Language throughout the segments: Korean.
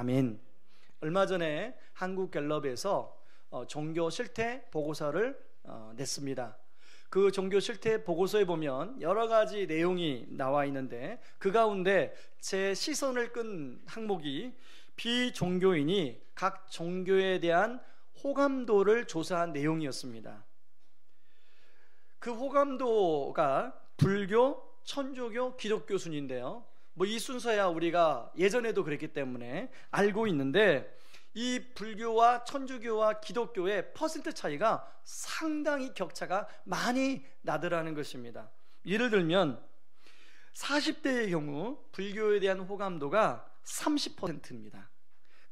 아멘. 얼마 전에 한국갤럽에서 종교 실태 보고서를 냈습니다. 그 종교 실태 보고서에 보면 여러 가지 내용이 나와 있는데 그 가운데 제 시선을 끈 항목이 비종교인이 각 종교에 대한 호감도를 조사한 내용이었습니다. 그 호감도가 불교, 천주교, 기독교 순인데요. 이 순서야 우리가 예전에도 그랬기 때문에 알고 있는데 이 불교와 천주교와 기독교의 퍼센트 차이가 상당히 격차가 많이 나더라는 것입니다. 예를 들면 40대의 경우 불교에 대한 호감도가 30%입니다.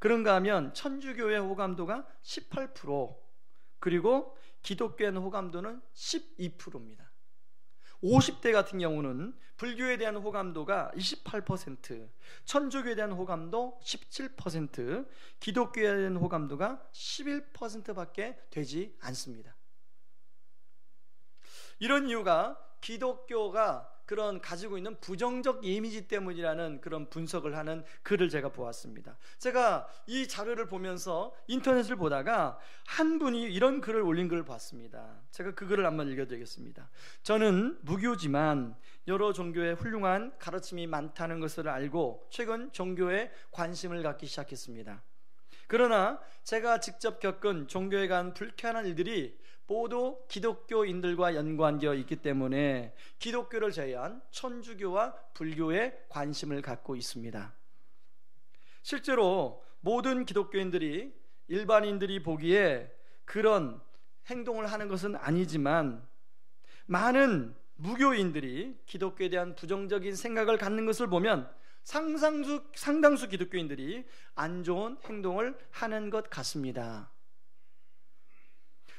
그런가 하면 천주교의 호감도가 18%, 그리고 기독교의 호감도는 12%입니다. 50대 같은 경우는 불교에 대한 호감도가 28%, 천주교에 대한 호감도 17%, 기독교에 대한 호감도가 11%밖에 되지 않습니다. 이런 이유가 기독교가 그런 가지고 있는 부정적 이미지 때문이라는 그런 분석을 하는 글을 제가 보았습니다. 제가 이 자료를 보면서 인터넷을 보다가 한 분이 이런 글을 올린 글을 봤습니다. 제가 그 글을 한번 읽어드리겠습니다. 저는 무교지만 여러 종교에 훌륭한 가르침이 많다는 것을 알고 최근 종교에 관심을 갖기 시작했습니다. 그러나 제가 직접 겪은 종교에 관한 불쾌한 일들이 모두 기독교인들과 연관되어 있기 때문에 기독교를 제외한 천주교와 불교에 관심을 갖고 있습니다. 실제로 모든 기독교인들이 일반인들이 보기에 그런 행동을 하는 것은 아니지만 많은 무교인들이 기독교에 대한 부정적인 생각을 갖는 것을 보면 상당수 기독교인들이 안 좋은 행동을 하는 것 같습니다.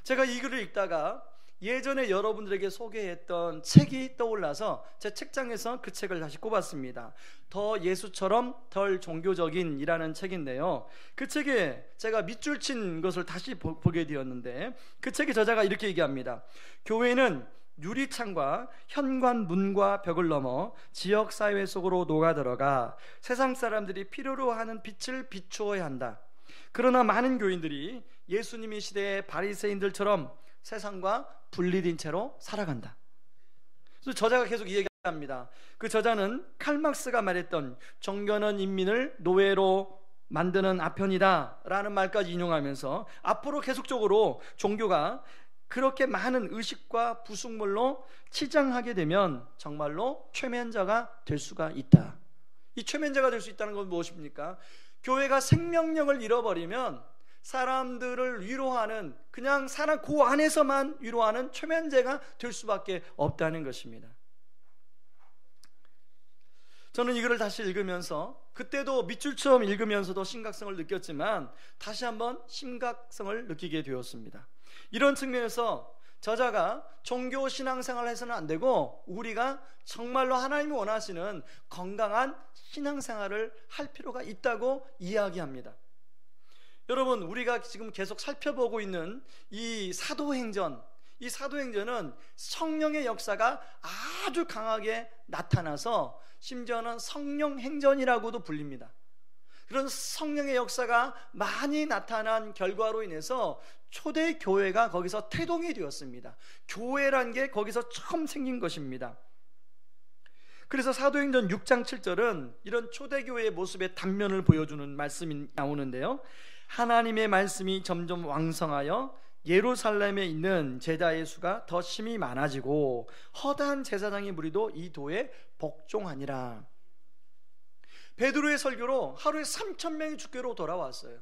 제가 이 글을 읽다가 예전에 여러분들에게 소개했던 책이 떠올라서 제 책장에서 그 책을 다시 꼽았습니다. 더 예수처럼 덜 종교적인 이라는 책인데요, 그 책에 제가 밑줄 친 것을 다시 보게 되었는데 그 책의 저자가 이렇게 얘기합니다. 교회는 유리창과 현관 문과 벽을 넘어 지역사회 속으로 녹아들어가 세상 사람들이 필요로 하는 빛을 비추어야 한다. 그러나 많은 교인들이 예수님의 시대의 바리새인들처럼 세상과 분리된 채로 살아간다. 그래서 저자가 계속 이 얘기합니다. 그 저자는 칼막스가 말했던 종교는 인민을 노예로 만드는 아편이다 라는 말까지 인용하면서 앞으로 계속적으로 종교가 그렇게 많은 의식과 부속물로 치장하게 되면 정말로 최면자가 될 수가 있다. 이 최면자가 될 수 있다는 건 무엇입니까? 교회가 생명력을 잃어버리면 사람들을 위로하는, 그냥 사람 그 안에서만 위로하는 최면제가 될 수밖에 없다는 것입니다. 저는 이 글을 다시 읽으면서 그때도 밑줄처럼 읽으면서도 심각성을 느꼈지만 다시 한번 심각성을 느끼게 되었습니다. 이런 측면에서 저자가 종교 신앙생활을 해서는 안 되고 우리가 정말로 하나님이 원하시는 건강한 신앙생활을 할 필요가 있다고 이야기합니다. 여러분, 우리가 지금 계속 살펴보고 있는 이 사도행전은 성령의 역사가 아주 강하게 나타나서 심지어는 성령행전이라고도 불립니다. 그런 성령의 역사가 많이 나타난 결과로 인해서 초대교회가 거기서 태동이 되었습니다. 교회란 게 거기서 처음 생긴 것입니다. 그래서 사도행전 6장 7절은 이런 초대교회의 모습의 단면을 보여주는 말씀이 나오는데요, 하나님의 말씀이 점점 왕성하여 예루살렘에 있는 제자의 수가 더 심히 많아지고 허다한 제사장의 무리도 이 도에 복종하니라. 베드로의 설교로 하루에 3,000명이 주께로 돌아왔어요.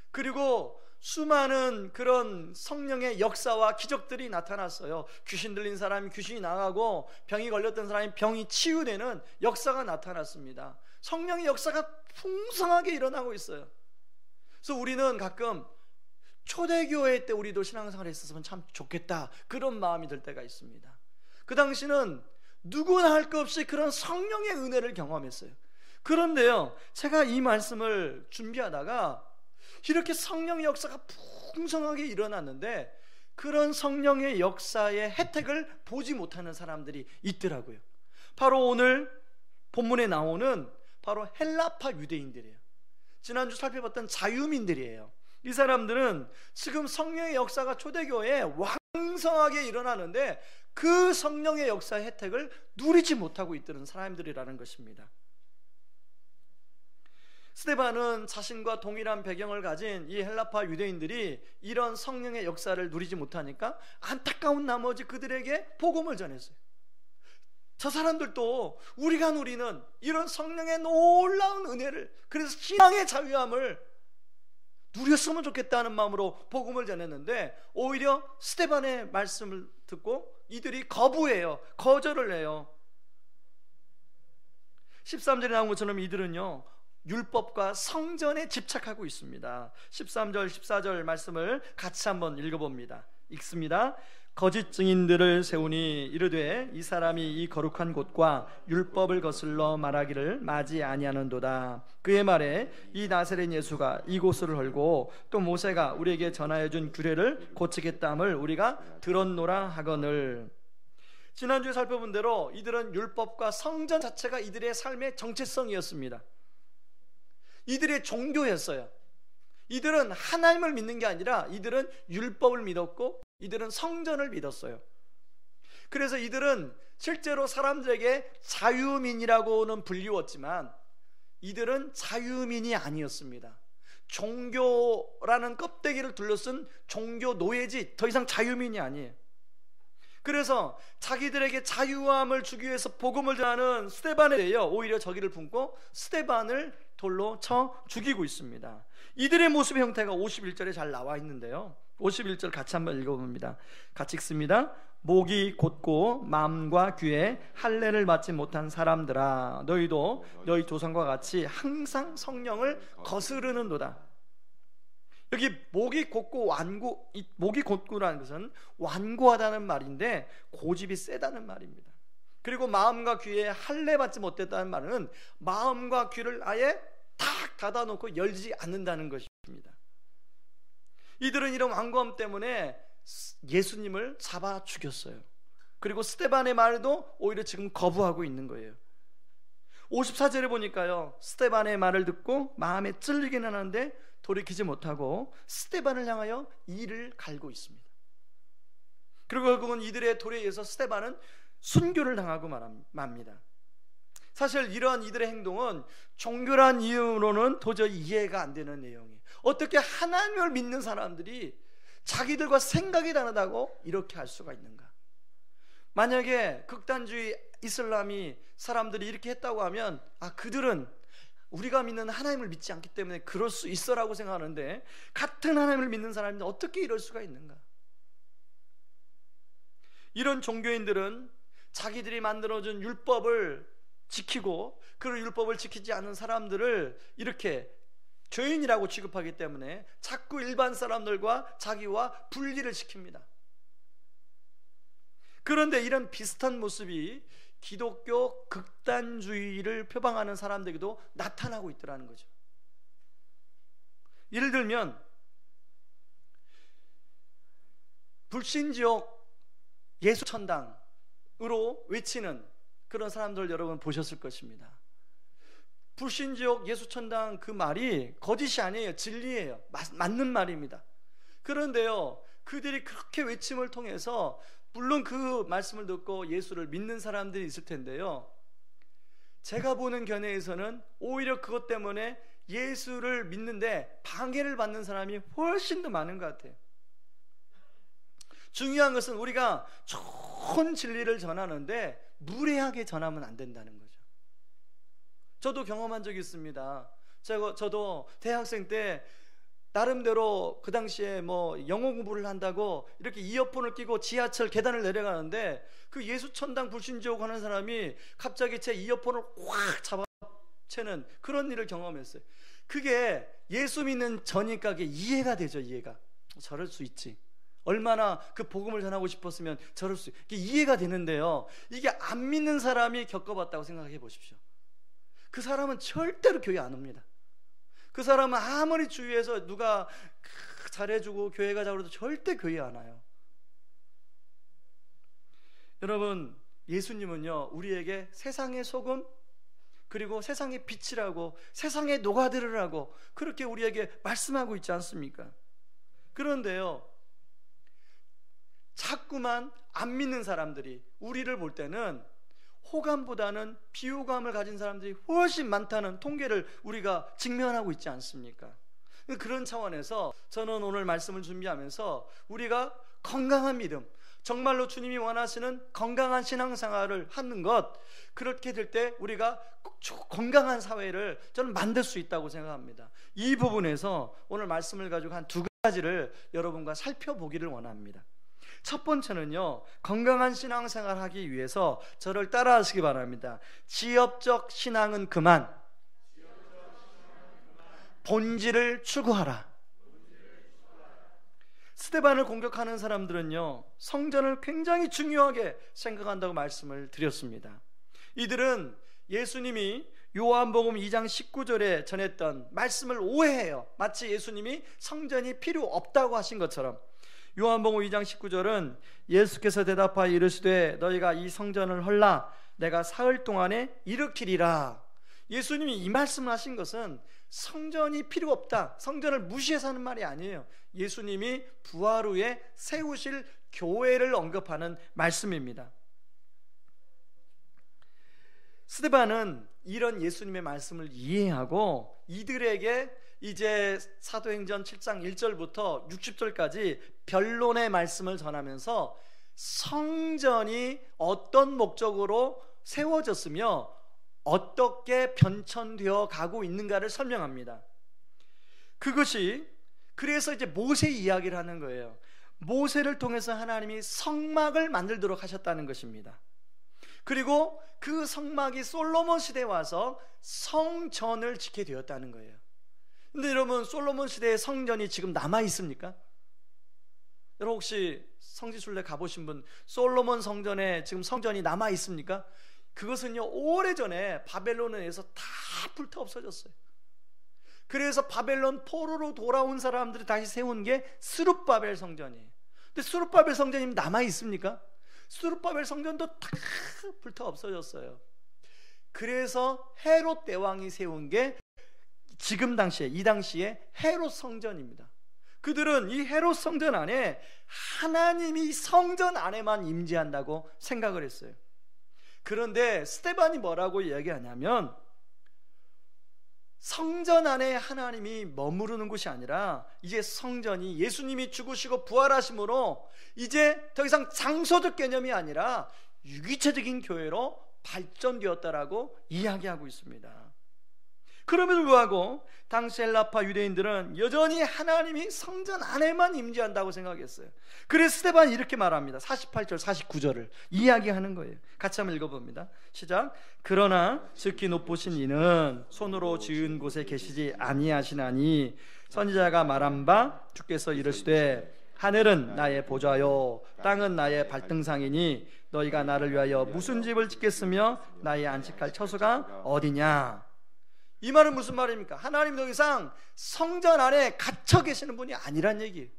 그리고 수많은 그런 성령의 역사와 기적들이 나타났어요. 귀신 들린 사람이 귀신이 나가고 병이 걸렸던 사람이 병이 치유되는 역사가 나타났습니다. 성령의 역사가 풍성하게 일어나고 있어요. 그래서 우리는 가끔 초대교회 때 우리도 신앙생활을 했었으면 참 좋겠다, 그런 마음이 들 때가 있습니다. 그 당시는 누구나 할 것 없이 그런 성령의 은혜를 경험했어요. 그런데요, 제가 이 말씀을 준비하다가 이렇게 성령의 역사가 풍성하게 일어났는데 그런 성령의 역사의 혜택을 보지 못하는 사람들이 있더라고요. 바로 오늘 본문에 나오는 바로 헬라파 유대인들이에요. 지난주 살펴봤던 자유민들이에요. 이 사람들은 지금 성령의 역사가 초대교회에 왕성하게 일어나는데 그 성령의 역사의 혜택을 누리지 못하고 있던 사람들이라는 것입니다. 스데반은 자신과 동일한 배경을 가진 이 헬라파 유대인들이 이런 성령의 역사를 누리지 못하니까 안타까운 나머지 그들에게 복음을 전했어요. 저 사람들도 우리가 누리는 이런 성령의 놀라운 은혜를, 그래서 신앙의 자유함을 누렸으면 좋겠다는 마음으로 복음을 전했는데 오히려 스데반의 말씀을 듣고 이들이 거부해요. 거절을 해요. 13절에 나온 것처럼 이들은요, 율법과 성전에 집착하고 있습니다. 13절 14절 말씀을 같이 한번 읽어봅니다. 읽습니다. 거짓 증인들을 세우니 이르되 이 사람이 이 거룩한 곳과 율법을 거슬러 말하기를 마지 아니하는도다. 그의 말에 이 나사렛 예수가 이곳을 헐고 또 모세가 우리에게 전하여 준 규례를 고치겠다함을 우리가 들었노라 하거늘. 지난주에 살펴본 대로 이들은 율법과 성전 자체가 이들의 삶의 정체성이었습니다. 이들의 종교였어요. 이들은 하나님을 믿는 게 아니라 이들은 율법을 믿었고 이들은 성전을 믿었어요. 그래서 이들은 실제로 사람들에게 자유민이라고는 불리웠지만 이들은 자유민이 아니었습니다. 종교라는 껍데기를 둘러쓴 종교 노예지 더 이상 자유민이 아니에요. 그래서 자기들에게 자유함을 주기 위해서 복음을 전하는 스데반에 대해 오히려 저기를 품고 스데반을 돌로 쳐 죽이고 있습니다. 이들의 모습의 형태가 51절에 잘 나와 있는데요, 51절 같이 한번 읽어봅니다. 같이 읽습니다. 목이 곧고 마음과 귀에 할례를 받지 못한 사람들아, 너희도 너희 조상과 같이 항상 성령을 거스르는도다. 여기 목이 곧고 완고, 목이 곧고라는 것은 완고하다는 말인데 고집이 세다는 말입니다. 그리고 마음과 귀에 할례 받지 못했다는 말은 마음과 귀를 아예 탁 닫아놓고 열지 않는다는 것입니다. 이들은 이런 완고함 때문에 예수님을 잡아 죽였어요. 그리고 스데반의 말도 오히려 지금 거부하고 있는 거예요. 54절에 보니까요, 스데반의 말을 듣고 마음에 찔리기는 하는데 돌이키지 못하고 스데반을 향하여 이를 갈고 있습니다. 그리고 결국은 이들의 돌에 의해서 스데반은 순교를 당하고 맙니다. 사실 이러한 이들의 행동은 종교란 이유로는 도저히 이해가 안 되는 내용이에요. 어떻게 하나님을 믿는 사람들이 자기들과 생각이 다르다고 이렇게 할 수가 있는가? 만약에 극단주의 이슬람이 사람들이 이렇게 했다고 하면 그들은 우리가 믿는 하나님을 믿지 않기 때문에 그럴 수 있어라고 생각하는데, 같은 하나님을 믿는 사람인데 어떻게 이럴 수가 있는가? 이런 종교인들은 자기들이 만들어준 율법을 지키고 그 율법을 지키지 않는 사람들을 이렇게 죄인이라고 취급하기 때문에 자꾸 일반 사람들과 자기와 분리를 시킵니다. 그런데 이런 비슷한 모습이 기독교 극단주의를 표방하는 사람들에게도 나타나고 있더라는 거죠. 예를 들면 불신지옥 예수천당으로 외치는 그런 사람들 여러분 보셨을 것입니다. 불신지옥 예수천당 그 말이 거짓이 아니에요. 진리예요. 맞는 말입니다. 그런데요, 그들이 그렇게 외침을 통해서 물론 그 말씀을 듣고 예수를 믿는 사람들이 있을 텐데요, 제가 보는 견해에서는 오히려 그것 때문에 예수를 믿는데 방해를 받는 사람이 훨씬 더 많은 것 같아요. 중요한 것은 우리가 좋은 진리를 전하는데 무례하게 전하면 안 된다는 거죠. 저도 경험한 적이 있습니다. 저도 대학생 때 나름대로 그 당시에 영어 공부를 한다고 이렇게 이어폰을 끼고 지하철 계단을 내려가는데 그 예수천당 불신지옥 하는 사람이 갑자기 제 이어폰을 확 잡아채는 그런 일을 경험했어요. 그게 예수 믿는 저니까 그게 이해가 되죠. 이해가. 저럴 수 있지. 얼마나 그 복음을 전하고 싶었으면 저럴 수, 이게 이해가 되는데요, 이게 안 믿는 사람이 겪어봤다고 생각해 보십시오. 그 사람은 절대로 교회 안 옵니다. 그 사람은 아무리 주위에서 누가 잘해주고 교회 가자고 해도 절대 교회 안 와요. 여러분, 예수님은요 우리에게 세상의 소금, 그리고 세상의 빛이라고, 세상에 녹아들으라고 그렇게 우리에게 말씀하고 있지 않습니까? 그런데요, 자꾸만 안 믿는 사람들이 우리를 볼 때는 호감보다는 비호감을 가진 사람들이 훨씬 많다는 통계를 우리가 직면하고 있지 않습니까? 그런 차원에서 저는 오늘 말씀을 준비하면서 우리가 건강한 믿음, 정말로 주님이 원하시는 건강한 신앙생활을 하는 것, 그렇게 될 때 우리가 건강한 사회를 저는 만들 수 있다고 생각합니다. 이 부분에서 오늘 말씀을 가지고 한 두 가지를 여러분과 살펴보기를 원합니다. 첫 번째는요, 건강한 신앙생활을 하기 위해서 저를 따라하시기 바랍니다. 지엽적 신앙은 그만, 본질을 추구하라. 스데반을 공격하는 사람들은요, 성전을 굉장히 중요하게 생각한다고 말씀을 드렸습니다. 이들은 예수님이 요한복음 2장 19절에 전했던 말씀을 오해해요. 마치 예수님이 성전이 필요 없다고 하신 것처럼. 요한복음 2장 19절은 예수께서 대답하여 이르시되 너희가 이 성전을 헐라 내가 사흘 동안에 일으키리라. 예수님이 이 말씀을 하신 것은 성전이 필요 없다, 성전을 무시해서 하는 말이 아니에요. 예수님이 부활 후에 세우실 교회를 언급하는 말씀입니다. 스데반은 이런 예수님의 말씀을 이해하고 이들에게 이제 사도행전 7장 1절부터 60절까지 변론의 말씀을 전하면서 성전이 어떤 목적으로 세워졌으며 어떻게 변천되어 가고 있는가를 설명합니다. 그것이 그래서 이제 모세 이야기를 하는 거예요. 모세를 통해서 하나님이 성막을 만들도록 하셨다는 것입니다. 그리고 그 성막이 솔로몬 시대에 와서 성전을 짓게 되었다는 거예요. 근데 여러분, 솔로몬 시대의 성전이 지금 남아 있습니까? 여러분 혹시 성지순례 가보신 분, 솔로몬 성전에 지금 성전이 남아 있습니까? 그것은요, 오래전에 바벨론에 의해서 다 불타 없어졌어요. 그래서 바벨론 포로로 돌아온 사람들이 다시 세운 게 스룹바벨 성전이에요. 근데 스룹바벨 성전이 남아 있습니까? 스룹바벨 성전도 다 불타 없어졌어요. 그래서 헤롯 대왕이 세운 게 지금 당시에, 이 당시에 헤롯 성전입니다. 그들은 이 헤롯 성전 안에 하나님이 성전 안에만 임재한다고 생각을 했어요. 그런데 스데반이 뭐라고 이야기하냐면, 성전 안에 하나님이 머무르는 곳이 아니라 이제 성전이 예수님이 죽으시고 부활하심으로 이제 더 이상 장소적 개념이 아니라 유기체적인 교회로 발전되었다라고 이야기하고 있습니다. 그럼에도 불구하고 당시 헬라파 유대인들은 여전히 하나님이 성전 안에만 임재한다고 생각했어요. 그래서 스데반이 이렇게 말합니다. 48절 49절을 이야기하는 거예요. 같이 한번 읽어봅니다. 시작. 그러나 지극히 높으신 이는 손으로 지은 곳에 계시지 아니하시나니 선지자가 말한 바 주께서 이르시되 하늘은 나의 보좌요 땅은 나의 발등상이니 너희가 나를 위하여 무슨 집을 짓겠으며 나의 안식할 처소가 어디냐. 이 말은 무슨 말입니까? 하나님 더 이상 성전 안에 갇혀 계시는 분이 아니란 얘기예요.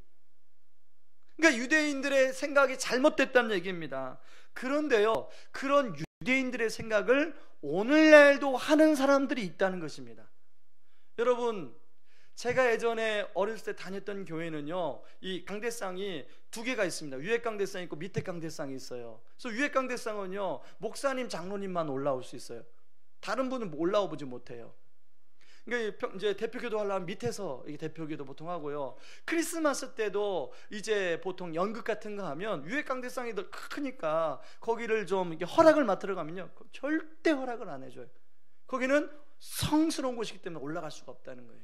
그러니까 유대인들의 생각이 잘못됐다는 얘기입니다. 그런데요, 그런 유대인들의 생각을 오늘날도 하는 사람들이 있다는 것입니다. 여러분, 제가 예전에 어렸을 때 다녔던 교회는요, 이 강대상이 두 개가 있습니다. 위에 강대상이 있고 밑에 강대상이 있어요. 그래서 위에 강대상은요, 목사님, 장로님만 올라올 수 있어요. 다른 분은 올라와 보지 못해요. 그러니까 이제 대표기도 하려면 밑에서 대표기도 보통 하고요. 크리스마스 때도 이제 보통 연극 같은 거 하면 위에 강대상이 더 크니까 거기를 좀 이렇게 허락을 맡으러 가면요, 절대 허락을 안 해줘요. 거기는 성스러운 곳이기 때문에 올라갈 수가 없다는 거예요.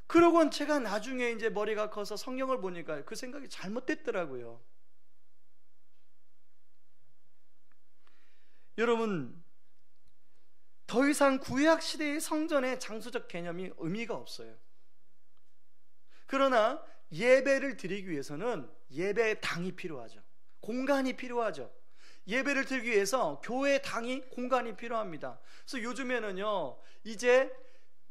그러고 제가 나중에 이제 머리가 커서 성경을 보니까 그 생각이 잘못됐더라고요. 여러분, 더 이상 구약 시대의 성전의 장소적 개념이 의미가 없어요. 그러나 예배를 드리기 위해서는 예배의 당이 필요하죠. 공간이 필요하죠. 예배를 드리기 위해서 교회 당이 공간이 필요합니다. 그래서 요즘에는요, 이제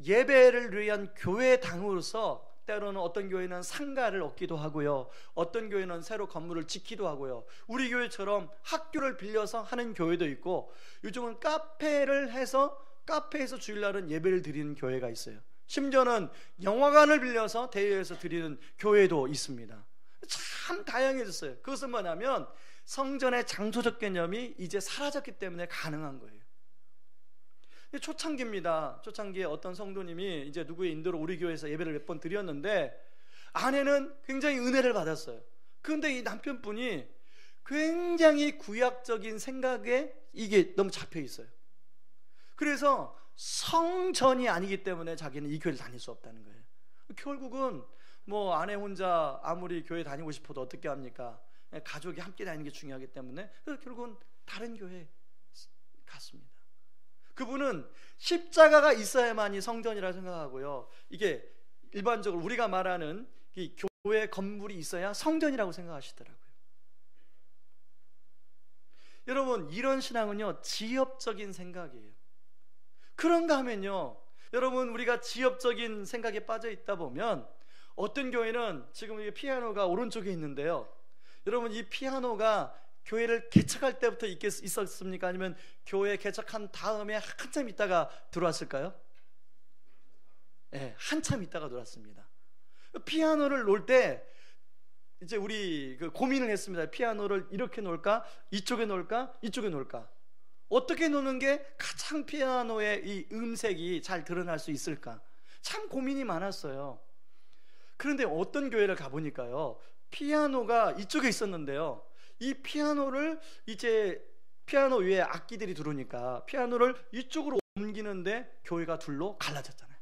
예배를 위한 교회 당으로서 때로는 어떤 교회는 상가를 얻기도 하고요, 어떤 교회는 새로 건물을 짓기도 하고요, 우리 교회처럼 학교를 빌려서 하는 교회도 있고, 요즘은 카페를 해서 카페에서 주일날은 예배를 드리는 교회가 있어요. 심지어는 영화관을 빌려서 대여해서 드리는 교회도 있습니다. 참 다양해졌어요. 그것은 뭐냐면 성전의 장소적 개념이 이제 사라졌기 때문에 가능한 거예요. 초창기입니다. 초창기에 어떤 성도님이 이제 누구의 인도로 우리 교회에서 예배를 몇 번 드렸는데, 아내는 굉장히 은혜를 받았어요. 그런데 이 남편분이 굉장히 구약적인 생각에 이게 너무 잡혀 있어요. 그래서 성전이 아니기 때문에 자기는 이 교회를 다닐 수 없다는 거예요. 결국은 뭐 아내 혼자 아무리 교회 다니고 싶어도 어떻게 합니까? 가족이 함께 다니는 게 중요하기 때문에, 그래서 결국은 다른 교회에 갔습니다. 그분은 십자가가 있어야만이 성전이라 생각하고요, 이게 일반적으로 우리가 말하는 이 교회 건물이 있어야 성전이라고 생각하시더라고요. 여러분, 이런 신앙은요 지엽적인 생각이에요. 그런가 하면요, 여러분, 우리가 지엽적인 생각에 빠져 있다 보면 어떤 교회는 지금 이 피아노가 오른쪽에 있는데요, 여러분, 이 피아노가 교회를 개척할 때부터 있었습니까? 아니면 교회 개척한 다음에 한참 있다가 들어왔을까요? 네, 한참 있다가 들어왔습니다. 피아노를 놓을 때 이제 우리 고민을 했습니다. 피아노를 이렇게 놓을까? 이쪽에 놓을까? 이쪽에 놓을까? 어떻게 놓는 게 가장 피아노의 이 음색이 잘 드러날 수 있을까? 참 고민이 많았어요. 그런데 어떤 교회를 가보니까요, 피아노가 이쪽에 있었는데요, 이 피아노를 이제 피아노 위에 악기들이 들어오니까 피아노를 이쪽으로 옮기는데 교회가 둘로 갈라졌잖아요.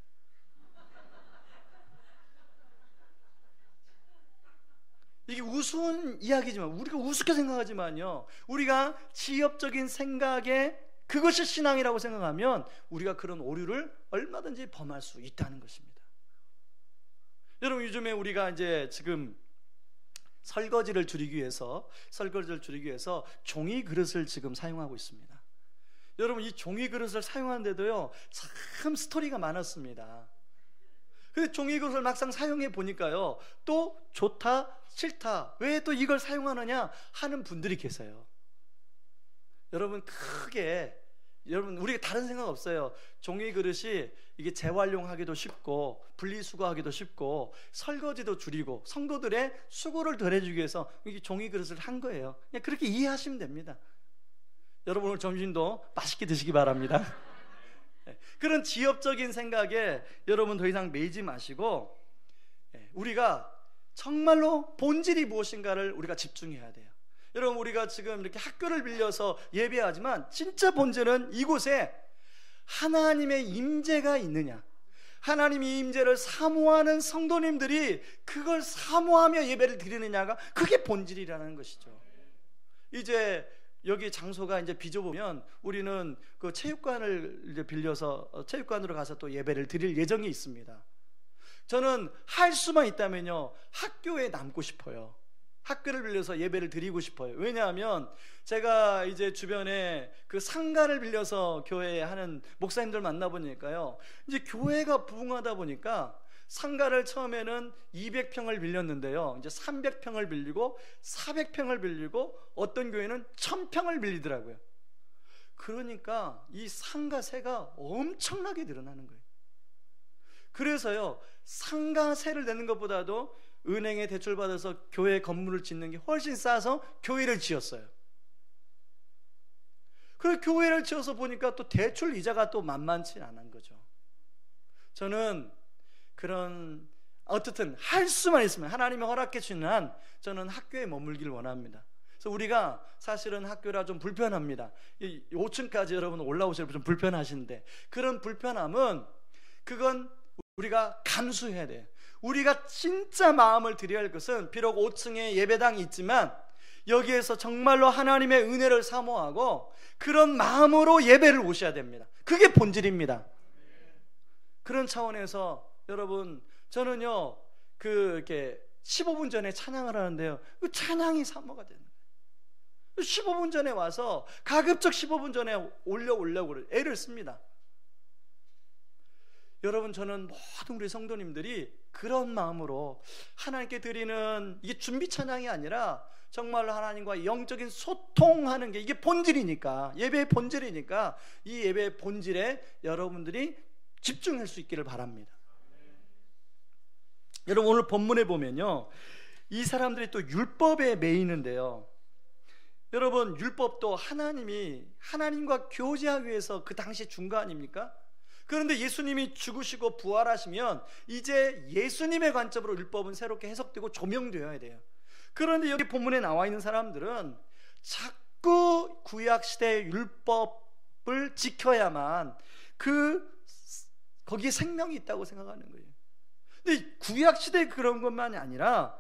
이게 우스운 이야기지만, 우리가 우습게 생각하지만요, 우리가 지엽적인 생각에 그것이 신앙이라고 생각하면 우리가 그런 오류를 얼마든지 범할 수 있다는 것입니다. 여러분, 요즘에 우리가 이제 지금 설거지를 줄이기 위해서 종이 그릇을 지금 사용하고 있습니다. 여러분, 이 종이 그릇을 사용하는데도요 참 스토리가 많았습니다. 근데 종이 그릇을 막상 사용해 보니까요, 또 좋다 싫다, 왜 또 이걸 사용하느냐 하는 분들이 계세요. 여러분, 여러분, 우리가 다른 생각 없어요. 종이 그릇이 이게 재활용하기도 쉽고 분리수거하기도 쉽고 설거지도 줄이고 성도들의 수고를 덜해주기 위해서 이게 종이 그릇을 한 거예요. 그냥 그렇게 이해하시면 됩니다. 여러분, 오늘 점심도 맛있게 드시기 바랍니다. 그런 지엽적인 생각에 여러분 더 이상 매이지 마시고, 우리가 정말로 본질이 무엇인가를 우리가 집중해야 돼요. 여러분, 우리가 지금 이렇게 학교를 빌려서 예배하지만 진짜 본질은 이곳에 하나님의 임재가 있느냐, 하나님의 임재를 사모하는 성도님들이 그걸 사모하며 예배를 드리느냐가 그게 본질이라는 것이죠. 이제 여기 장소가 이제 비좁으면 우리는 그 체육관을 이제 빌려서 체육관으로 가서 또 예배를 드릴 예정이 있습니다. 저는 할 수만 있다면요 학교에 남고 싶어요. 학교를 빌려서 예배를 드리고 싶어요. 왜냐하면 제가 이제 주변에 그 상가를 빌려서 교회에 하는 목사님들 만나보니까요, 이제 교회가 부흥하다 보니까 상가를 처음에는 200평을 빌렸는데요, 이제 300평을 빌리고 400평을 빌리고 어떤 교회는 1000평을 빌리더라고요. 그러니까 이 상가세가 엄청나게 늘어나는 거예요. 그래서요, 상가세를 내는 것보다도 은행에 대출받아서 교회 건물을 짓는 게 훨씬 싸서 교회를 지었어요. 그래서 교회를 지어서 보니까 또 대출 이자가 또 만만치 않은 거죠. 저는 그런 어떻든 할 수만 있으면 하나님이 허락해 주는 한 저는 학교에 머물기를 원합니다. 그래서 우리가 사실은 학교라 좀 불편합니다. 5층까지 여러분 올라오시면 좀 불편하신데, 그런 불편함은 그건 우리가 감수해야 돼요. 우리가 진짜 마음을 드려야 할 것은 비록 5층에 예배당이 있지만 여기에서 정말로 하나님의 은혜를 사모하고 그런 마음으로 예배를 오셔야 됩니다. 그게 본질입니다. 그런 차원에서 여러분, 저는요 이렇게 15분 전에 찬양을 하는데요, 그 찬양이 사모가 되는 거예요. 15분 전에 와서 가급적 15분 전에 올려오려고 애를 씁니다. 여러분, 저는 모든 우리 성도님들이 그런 마음으로 하나님께 드리는, 이게 준비 찬양이 아니라 정말로 하나님과 영적인 소통하는 게 이게 본질이니까, 예배의 본질이니까 이 예배의 본질에 여러분들이 집중할 수 있기를 바랍니다. 여러분, 오늘 본문에 보면요, 이 사람들이 또 율법에 매이는데요, 여러분, 율법도 하나님이 하나님과 교제하기 위해서 그 당시 준 거 아닙니까? 그런데 예수님이 죽으시고 부활하시면 이제 예수님의 관점으로 율법은 새롭게 해석되고 조명되어야 돼요. 그런데 여기 본문에 나와 있는 사람들은 자꾸 구약시대의 율법을 지켜야만 거기에 생명이 있다고 생각하는 거예요. 근데 구약시대 그런 것만이 아니라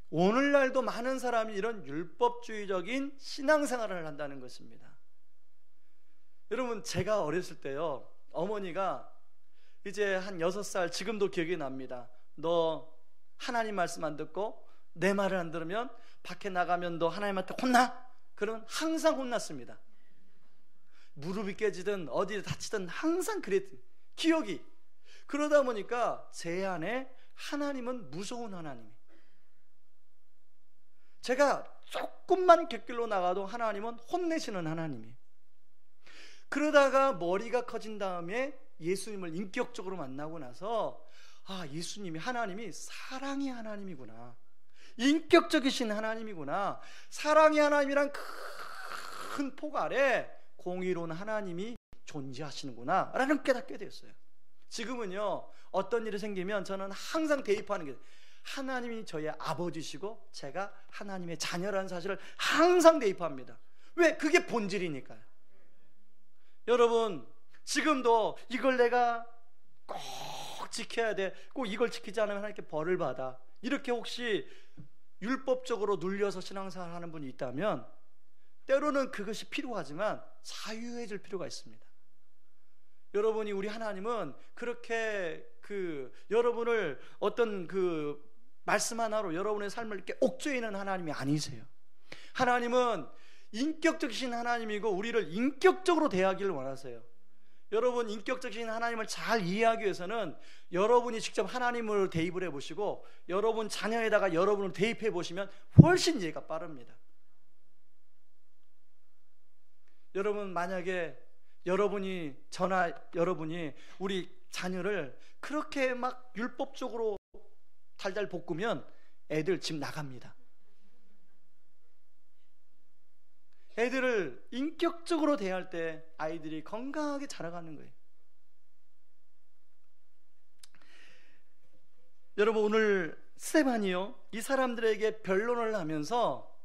오늘날도 많은 사람이 이런 율법주의적인 신앙생활을 한다는 것입니다. 여러분, 제가 어렸을 때요, 어머니가 이제 한 6살, 지금도 기억이 납니다. 너 하나님 말씀 안 듣고 내 말을 안 들으면 밖에 나가면 너 하나님한테 혼나? 그러면 항상 혼났습니다. 무릎이 깨지든 어디 다치든 항상 그랬던 기억이. 그러다 보니까 제 안에 하나님은 무서운 하나님, 제가 조금만 곁길로 나가도 하나님은 혼내시는 하나님이에요. 그러다가 머리가 커진 다음에 예수님을 인격적으로 만나고 나서, 아, 예수님이, 하나님이 사랑의 하나님이구나, 인격적이신 하나님이구나, 사랑의 하나님이란 큰 폭 아래 공의로운 하나님이 존재하시는구나 라는 깨닫게 됐어요. 지금은요, 어떤 일이 생기면 저는 항상 대입하는 게, 하나님이 저의 아버지시고 제가 하나님의 자녀라는 사실을 항상 대입합니다. 왜? 그게 본질이니까요. 여러분, 지금도 이걸 내가 꼭 지켜야 돼, 꼭 이걸 지키지 않으면 하나님께 벌을 받아, 이렇게 혹시 율법적으로 눌려서 신앙생활 하는 분이 있다면 때로는 그것이 필요하지만 자유해질 필요가 있습니다. 여러분이, 우리 하나님은 그렇게 여러분을 어떤 말씀 하나로 여러분의 삶을 이렇게 옥죄이는 하나님이 아니세요. 하나님은 인격적이신 하나님이고 우리를 인격적으로 대하기를 원하세요. 여러분, 인격적이신 하나님을 잘 이해하기 위해서는 여러분이 직접 하나님을 대입을 해보시고 여러분 자녀에다가 여러분을 대입해 보시면 훨씬 이해가 빠릅니다. 여러분, 만약에 여러분이 우리 자녀를 그렇게 막 율법적으로 달달 볶으면 애들 집 나갑니다. 애들을 인격적으로 대할 때 아이들이 건강하게 자라가는 거예요. 여러분, 오늘 스데반이요, 이 사람들에게 변론을 하면서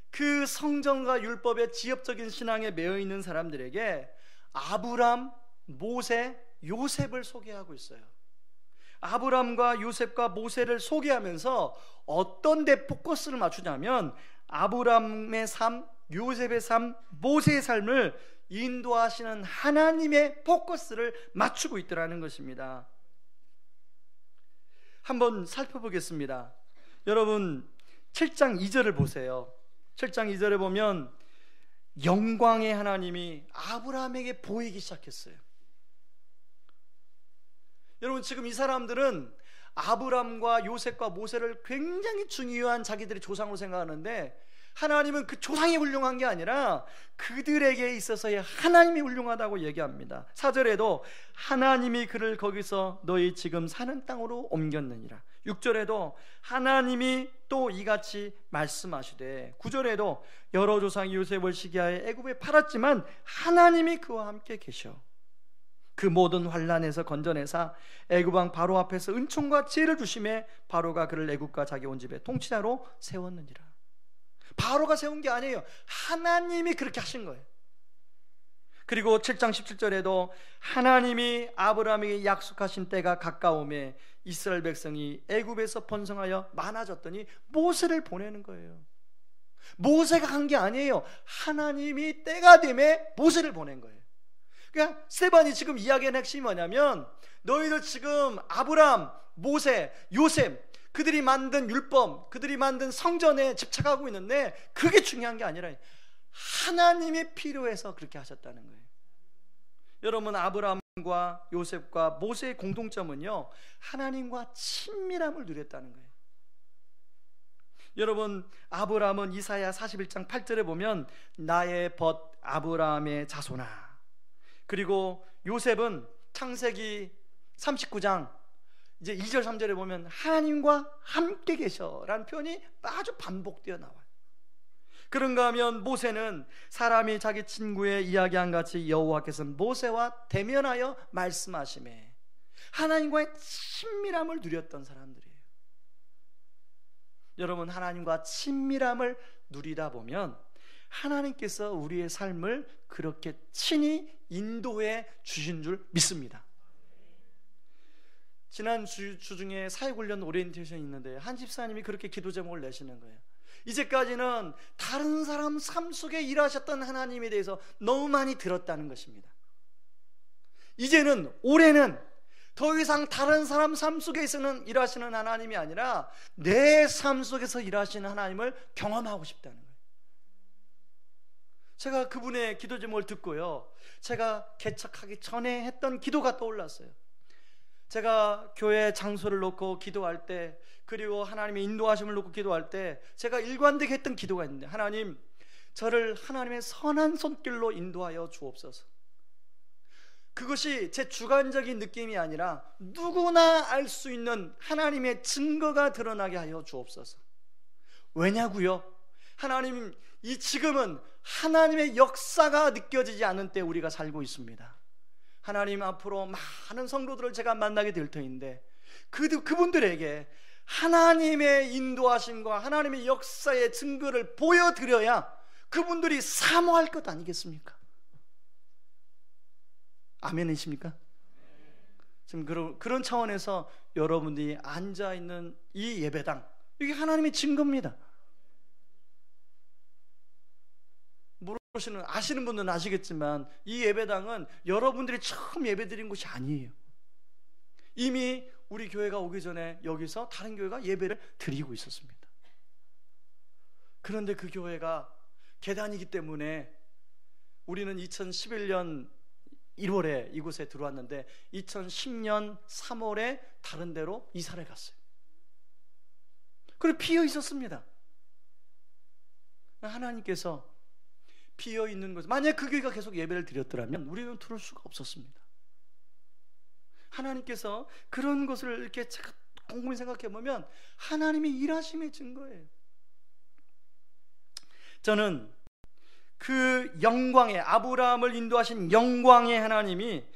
그 성경과 율법의 지엽적인 신앙에 매여 있는 사람들에게 아브람, 모세, 요셉을 소개하고 있어요. 아브람과 요셉과 모세를 소개하면서 어떤 데 포커스를 맞추냐면 아브람의 삶, 요셉의 삶, 모세의 삶을 인도하시는 하나님의 포커스를 맞추고 있더라는 것입니다. 한번 살펴보겠습니다. 여러분, 7장 2절을 보세요. 7장 2절에 보면 영광의 하나님이 아브라함에게 보이기 시작했어요. 여러분, 지금 이 사람들은 아브람과 요셉과 모세를 굉장히 중요한 자기들의 조상으로 생각하는데 하나님은 그 조상이 훌륭한 게 아니라 그들에게 있어서의 하나님이 훌륭하다고 얘기합니다. 4절에도 하나님이 그를 거기서 너희 지금 사는 땅으로 옮겼느니라. 6절에도 하나님이 또 이같이 말씀하시되, 9절에도 여러 조상이 요셉을 시기하여 애굽에 팔았지만 하나님이 그와 함께 계셔 그 모든 환난에서 건져내사 애굽 왕 바로 앞에서 은총과 지혜를 주심에 바로가 그를 애굽과 자기 온 집의 통치자로 세웠느니라. 바로가 세운 게 아니에요. 하나님이 그렇게 하신 거예요. 그리고 7장 17절에도 하나님이 아브라함에게 약속하신 때가 가까움에 이스라엘 백성이 애굽에서 번성하여 많아졌더니 모세를 보내는 거예요. 모세가 한 게 아니에요. 하나님이 때가 되매 모세를 보낸 거예요. 그러니까 스데반이 지금 이야기하는 핵심이 뭐냐면, 너희들 지금 아브람, 모세, 요셉, 그들이 만든 율법, 그들이 만든 성전에 집착하고 있는데 그게 중요한 게 아니라 하나님이 필요해서 그렇게 하셨다는 거예요. 여러분, 아브람 아브라함과 요셉과 모세의 공통점은요, 하나님과 친밀함을 누렸다는 거예요. 여러분, 아브라함은 이사야 41장 8절에 보면 나의 벗 아브라함의 자손아, 그리고 요셉은 창세기 39장 이제 2절 3절에 보면 하나님과 함께 계셔라는 표현이 아주 반복되어 나와요. 그런가 하면 모세는 사람이 자기 친구의 이야기한 같이 여호와께서 모세와 대면하여 말씀하시매, 하나님과의 친밀함을 누렸던 사람들이에요. 여러분, 하나님과 친밀함을 누리다 보면 하나님께서 우리의 삶을 그렇게 친히 인도해 주신 줄 믿습니다. 지난 주 중에 사회훈련 오리엔테이션이 있는데 한 집사님이 그렇게 기도 제목을 내시는 거예요. 이제까지는 다른 사람 삶 속에 일하셨던 하나님에 대해서 너무 많이 들었다는 것입니다. 이제는 올해는 더 이상 다른 사람 삶 속에서는 일하시는 하나님이 아니라 내 삶 속에서 일하시는 하나님을 경험하고 싶다는 거예요. 제가 그분의 기도 제목을 듣고요, 제가 개척하기 전에 했던 기도가 떠올랐어요. 제가 교회 장소를 놓고 기도할 때, 그리고 하나님의 인도하심을 놓고 기도할 때 제가 일관되게 했던 기도가 있는데, 하나님, 저를 하나님의 선한 손길로 인도하여 주옵소서. 그것이 제 주관적인 느낌이 아니라 누구나 알 수 있는 하나님의 증거가 드러나게 하여 주옵소서. 왜냐고요? 하나님, 이 지금은 하나님의 역사가 느껴지지 않은 때 우리가 살고 있습니다. 하나님, 앞으로 많은 성도들을 제가 만나게 될 터인데 그분들에게 하나님의 인도하심과 하나님의 역사의 증거를 보여드려야 그분들이 사모할 것 아니겠습니까? 아멘이십니까? 지금 그런 차원에서 여러분들이 앉아있는 이 예배당, 이게 하나님의 증거입니다. 아시는 분들은 아시겠지만 이 예배당은 여러분들이 처음 예배드린 곳이 아니에요. 이미 우리 교회가 오기 전에 여기서 다른 교회가 예배를 드리고 있었습니다. 그런데 그 교회가 계단이기 때문에 우리는 2011년 1월에 이곳에 들어왔는데 2010년 3월에 다른 데로 이사를 갔어요. 그리고 비어 있었습니다. 하나님께서 비어 있는 곳, 만약 그 교회가 계속 예배를 드렸더라면 우리는 들을 수가 없었습니다. 하나님께서 그런 것을 이렇게 제가 곰곰이 생각해 보면 하나님이 일하심의 증거예요. 저는 그 영광의, 아브라함을 인도하신 영광의 하나님이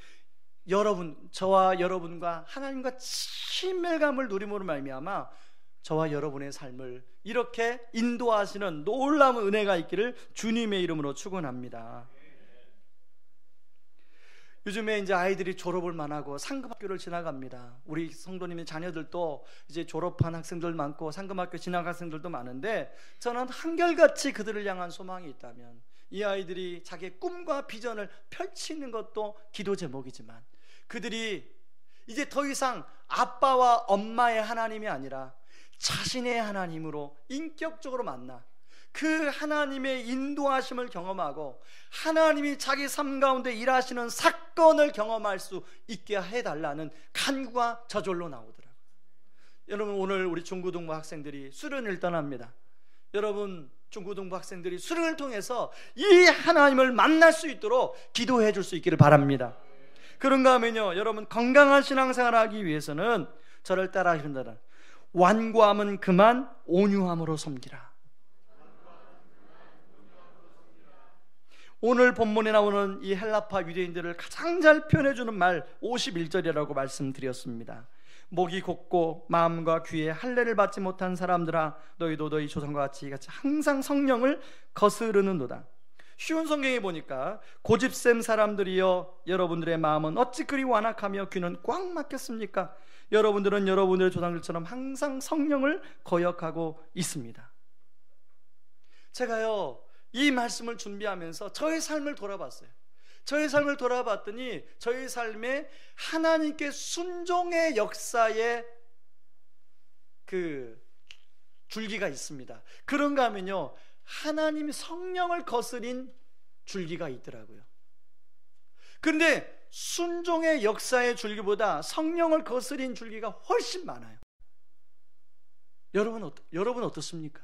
저와 여러분과 하나님과 친밀감을 누림으로 말미암아 저와 여러분의 삶을 이렇게 인도하시는 놀라운 은혜가 있기를 주님의 이름으로 축원합니다. 요즘에 이제 아이들이 졸업을 만하고 상급학교를 지나갑니다. 우리 성도님의 자녀들도 이제 졸업한 학생들 많고 상급학교 진학 학생들도 많은데, 저는 한결같이 그들을 향한 소망이 있다면 이 아이들이 자기의 꿈과 비전을 펼치는 것도 기도 제목이지만, 그들이 이제 더 이상 아빠와 엄마의 하나님이 아니라 자신의 하나님으로 인격적으로 만나 그 하나님의 인도하심을 경험하고 하나님이 자기 삶 가운데 일하시는 사건을 경험할 수 있게 해달라는 간구가 저절로 나오더라고요. 여러분, 오늘 우리 중고등부 학생들이 수련을 떠납니다. 여러분, 중고등부 학생들이 수련을 통해서 이 하나님을 만날 수 있도록 기도해 줄 수 있기를 바랍니다. 그런가 하면요, 여러분, 건강한 신앙생활을 하기 위해서는 저를 따라 하신다라. 완고함은 그만 온유함으로 섬기라. 오늘 본문에 나오는 이 헬라파 유대인들을 가장 잘 표현해주는 말 51절이라고 말씀드렸습니다. 목이 곧고 마음과 귀에 할례를 받지 못한 사람들아, 너희도 너희 조상과 같이 항상 성령을 거스르는도다. 쉬운 성경에 보니까 고집센 사람들이여, 여러분들의 마음은 어찌 그리 완악하며 귀는 꽉 막혔습니까? 여러분들은 여러분들의 조상들처럼 항상 성령을 거역하고 있습니다. 제가요, 이 말씀을 준비하면서 저의 삶을 돌아봤어요. 저의 삶을 돌아봤더니 저의 삶에 하나님께 순종의 역사의 그 줄기가 있습니다. 그런가 하면요, 하나님 성령을 거스린 줄기가 있더라고요. 그런데 순종의 역사의 줄기보다 성령을 거스린 줄기가 훨씬 많아요. 여러분 어떻습니까?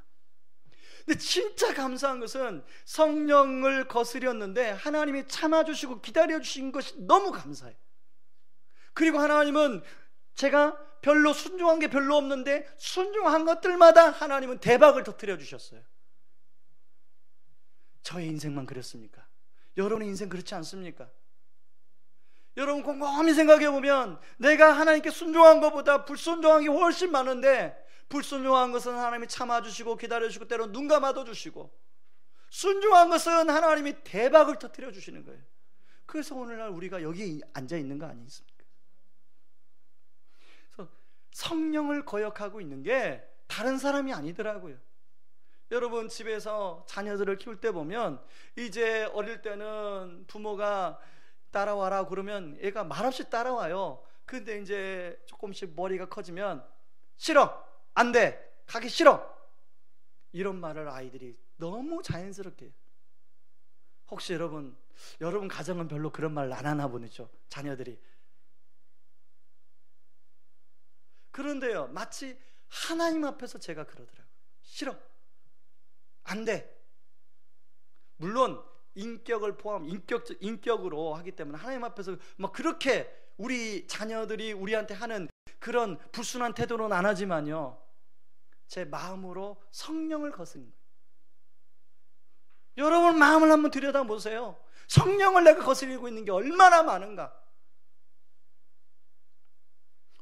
근데 진짜 감사한 것은 성령을 거스렸는데 하나님이 참아주시고 기다려주신 것이 너무 감사해요. 그리고 하나님은 제가 별로 순종한 게 별로 없는데 순종한 것들마다 하나님은 대박을 터뜨려 주셨어요. 저의 인생만 그랬습니까? 여러분의 인생 그렇지 않습니까? 여러분 곰곰이 생각해 보면 내가 하나님께 순종한 것보다 불순종한 게 훨씬 많은데, 불순종한 것은 하나님이 참아주시고 기다려주시고 때로 눈 감아도 주시고, 순종한 것은 하나님이 대박을 터뜨려 주시는 거예요. 그래서 오늘날 우리가 여기 앉아 있는 거 아니겠습니까? 그래서 성령을 거역하고 있는 게 다른 사람이 아니더라고요. 여러분 집에서 자녀들을 키울 때 보면, 이제 어릴 때는 부모가 따라와라 그러면 얘가 말없이 따라와요. 근데 이제 조금씩 머리가 커지면 싫어, 안 돼, 가기 싫어, 이런 말을 아이들이 너무 자연스럽게 해요. 혹시 여러분 가정은 별로 그런 말 안 하나 보죠, 자녀들이. 그런데요, 마치 하나님 앞에서 제가 그러더라고요. 싫어, 안 돼. 물론 인격을 포함, 인격으로 하기 때문에 하나님 앞에서 막 그렇게 우리 자녀들이 우리한테 하는 그런 불순한 태도는 안 하지만요, 제 마음으로 성령을 거스는 거예요. 여러분 마음을 한번 들여다보세요. 성령을 내가 거스리고 있는 게 얼마나 많은가.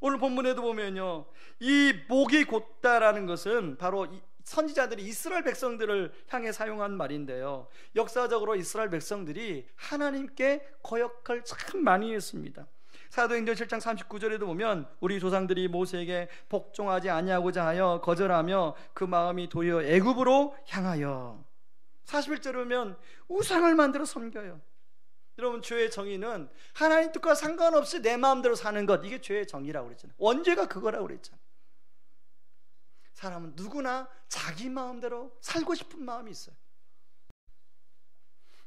오늘 본문에도 보면요, 이 목이 곧다라는 것은 바로 선지자들이 이스라엘 백성들을 향해 사용한 말인데요, 역사적으로 이스라엘 백성들이 하나님께 거역을 참 많이 했습니다. 사도행전 7장 39절에도 보면 우리 조상들이 모세에게 복종하지 아니하고자 하여 거절하며 그 마음이 도리어 애굽으로 향하여, 41절에 보면 우상을 만들어 섬겨요. 여러분, 죄의 정의는 하나님 뜻과 상관없이 내 마음대로 사는 것, 이게 죄의 정의라고 그랬잖아요. 원죄가 그거라고 그랬잖아요. 사람은 누구나 자기 마음대로 살고 싶은 마음이 있어요.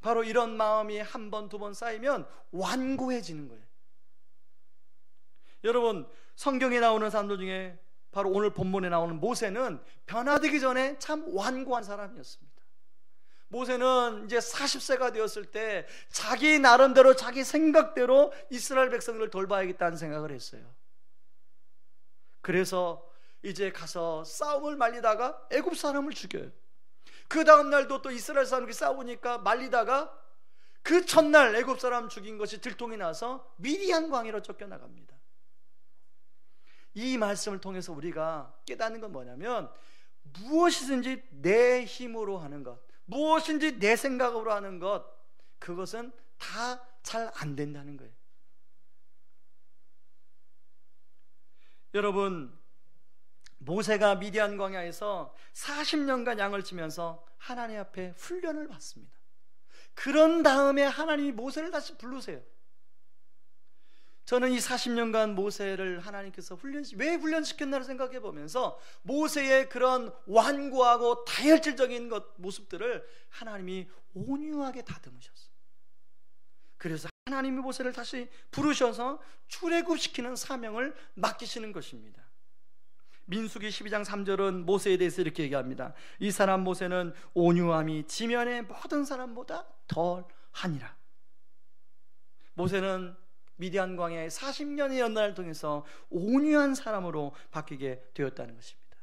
바로 이런 마음이 한 번, 두 번 쌓이면 완고해지는 거예요. 여러분, 성경에 나오는 사람들 중에 바로 오늘 본문에 나오는 모세는 변화되기 전에 참 완고한 사람이었습니다. 모세는 이제 40세가 되었을 때 자기 나름대로 자기 생각대로 이스라엘 백성들을 돌봐야겠다는 생각을 했어요. 그래서 이제 가서 싸움을 말리다가 애굽 사람을 죽여요. 그 다음 날도 또 이스라엘 사람들이 싸우니까 말리다가 그 첫날 애굽 사람 죽인 것이 들통이 나서 미디안 광야로 쫓겨나갑니다. 이 말씀을 통해서 우리가 깨닫는 건 뭐냐면, 무엇이든지 내 힘으로 하는 것, 무엇인지 내 생각으로 하는 것, 그것은 다 잘 안 된다는 거예요. 여러분, 모세가 미디안 광야에서 40년간 양을 치면서 하나님 앞에 훈련을 받습니다. 그런 다음에 하나님이 모세를 다시 부르세요. 저는 이 40년간 모세를 하나님께서 왜 훈련시켰나를 생각해 보면서 모세의 그런 완고하고 다혈질적인 모습들을 하나님이 온유하게 다듬으셨어요. 그래서 하나님이 모세를 다시 부르셔서 출애굽시키는 사명을 맡기시는 것입니다. 민수기 12장 3절은 모세에 대해서 이렇게 얘기합니다. 이 사람 모세는 온유함이 지면의 모든 사람보다 덜하니라. 모세는 미디안 광야의 40년의 연단을 통해서 온유한 사람으로 바뀌게 되었다는 것입니다.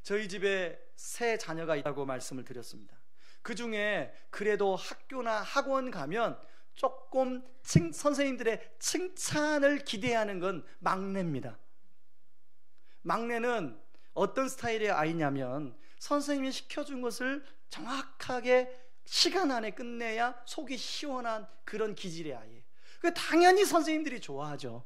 저희 집에 세 자녀가 있다고 말씀을 드렸습니다. 그 중에 그래도 학교나 학원 가면 조금 선생님들의 칭찬을 기대하는 건 막내입니다. 막내는 어떤 스타일의 아이냐면, 선생님이 시켜준 것을 정확하게 시간 안에 끝내야 속이 시원한 그런 기질의 아이예요. 당연히 선생님들이 좋아하죠.